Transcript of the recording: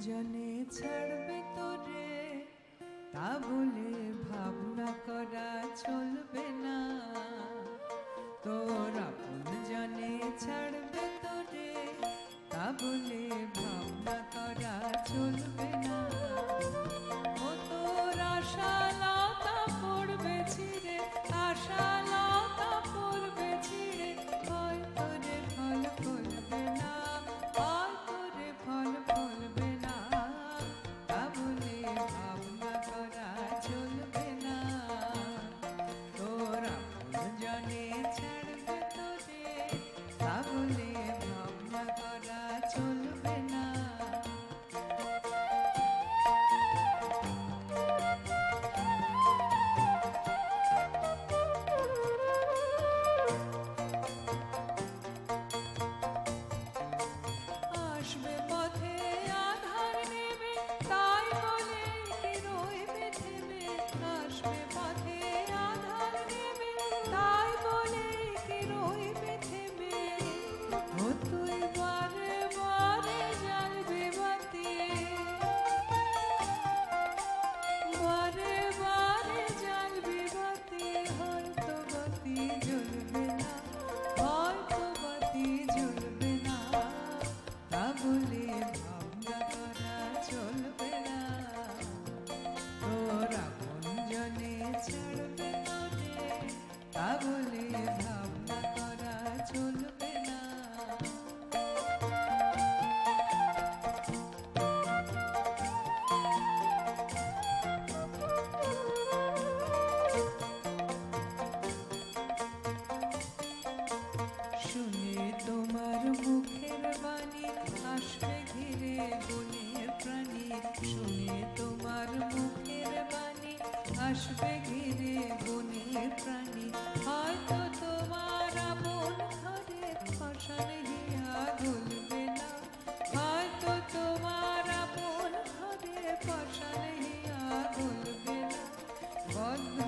জনে ছাড়বে তোরে তা বলে ভাবনা করা চলবে না। তোর আপন জনে ছাড়বে তোরে তা বলে ভাবনা করা চলবে না। ও তোর আশালতা পড়বে ছিঁড়ে, আশালতা পড়বে ছিঁড়ে, হয়তো রে ফল ফলবে না, হয়তো রে ফল ফলবে না। তা বলে ভাবনা করা চলবে না। তোর আপন জনে ছাড়বে তোরে তা বলে ভাবনা করা চলবে না। আসবে পথে আধার নেবে তাই বলে কি রইবে থেমে, আসবে পথে আধার নেবে তাই বলে কি রইবে থেমে। ও তুই বারে বারে জ্বালবি বাতি, বারে বারে জ্বালবি বাতি, হয়তো বাতি জ্বলবে না, হয়তো বাতি জ্বলবে না। তা বলে ভাবনা করা চলবে না। তোর আপন জনে ছাড়বে তোরে তা বলে ভাবনা করা চলবে না। শুনে তোমার মুখের বাণী আসবে ঘিরে বনের প্রাণী, শুনে তোমার মুখের বাণী আসবে ঘিরে বনের প্রাণী, হয়তো তোমার আপন ঘরে ফসলে হিয়া গলবে না, হয়তো তোমার আপন ঘরে ফসলে হিয়া গলবে না। বদ্ধ